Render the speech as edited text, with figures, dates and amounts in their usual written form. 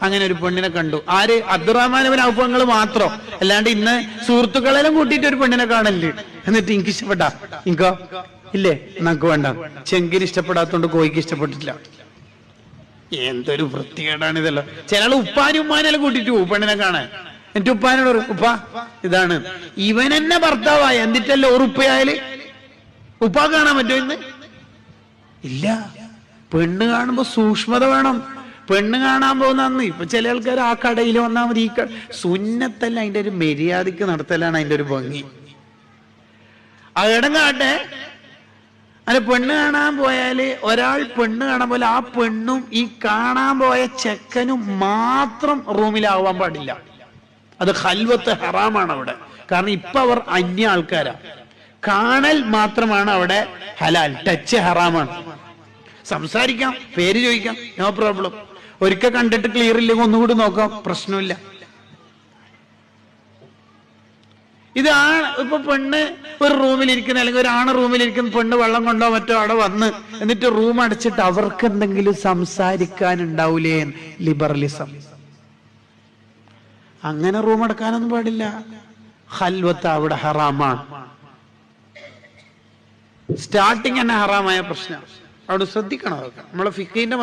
അങ്ങനെ ഒരു പെണ്ണിനെ കണ്ടു. ആര്? അബ്ദുറഹ്മാൻ ഇബ്നു ഔഫ് തങ്ങൾ മാത്രം. അല്ലാണ്ട് ഇന്ന് സുഹൃത്തുക്കളെല്ലാം കൂട്ടിയിട്ട് ഒരു പെണ്ണിനെ കാണല്ലേ. എന്നിട്ട് എനിക്ക് ഇഷ്ടപ്പെട്ടാ? ഇൻകോ ഇല്ലേ? നമുക്ക് വേണ്ട. ചെങ്കിന് ഇഷ്ടപ്പെടാത്തോണ്ട് കോയിക്ക് ഇഷ്ടപ്പെട്ടിട്ടില്ല. എന്തൊരു വൃത്തികേടാണ് ഇതല്ലോ. ചില ഉപ്പാനും ഉമ്മാനെല്ലാം കൂട്ടിട്ട് പോകും പെണ്ണിനെ കാണാൻ. എന്നിട്ട് ഉപ്പാനോട് പറയും, ഉപ്പ ഇതാണ്. ഇവൻ എന്നെ ഭർത്താവായ എന്നിട്ടല്ലേ ഉറുപ്പയായാല് ഉപ്പ കാണാൻ പറ്റുമോ ഇന്ന്? ഇല്ല. പെണ്ണ് കാണുമ്പോ സൂക്ഷ്മത വേണം. പെണ്ണ് കാണാൻ പോകുന്ന അന്ന് ഇപ്പൊ ചില ആൾക്കാർ ആ കടയിൽ വന്നാൽ മതി. ഈ സുന്നത്തല്ല, അതിന്റെ ഒരു മര്യാദക്ക് നടത്തലാണ് അതിന്റെ ഒരു ഭംഗി. ഇടം കാട്ടെ. അല്ല, പെണ്ണ് കാണാൻ പോയാല് ഒരാൾ പെണ്ണ് കാണാൻ പോലെ ആ പെണ്ണും ഈ കാണാൻ പോയ ചെക്കനും മാത്രം റൂമിലാവാൻ പാടില്ല. അത് ഖൽവത്ത് ഹറാമാണ് അവിടെ. കാരണം ഇപ്പൊ അവർ അന്യ ആൾക്കാരാ. കാണൽ മാത്രമാണ് അവിടെ ഹലാൽ. ടച്ച് ഹറാമാണ്. സംസാരിക്കാം, പേര് ചോദിക്കാം, നോ പ്രോബ്ലം. ഒരിക്കൽ കണ്ടിട്ട് ക്ലിയർ ഇല്ലെങ്കിൽ ഒന്നുകൂടി നോക്കാം, പ്രശ്നമില്ല. ഇതാണ് ഇപ്പൊ പെണ്ണ് ഒരു റൂമിലിരിക്കുന്ന, അല്ലെങ്കിൽ ഒരു ആണ് റൂമിലിരിക്കുന്ന പെണ്ണ് വെള്ളം കൊണ്ടോ മറ്റോ അവിടെ വന്ന് എന്നിട്ട് റൂം അടച്ചിട്ട് അവർക്ക് എന്തെങ്കിലും സംസാരിക്കാനുണ്ടാവൂലേ? ലിബറലിസം. അങ്ങനെ റൂം അടക്കാനൊന്നും പാടില്ല. ഖൽവത്ത് അവിടെ ഹറാമാണ്. സ്റ്റാർട്ടിങ് തന്നെ ഹറാമായ പ്രശ്നം. അവിടെ ശ്രദ്ധിക്കണം. നമ്മളെ ഫിഖിന്റെ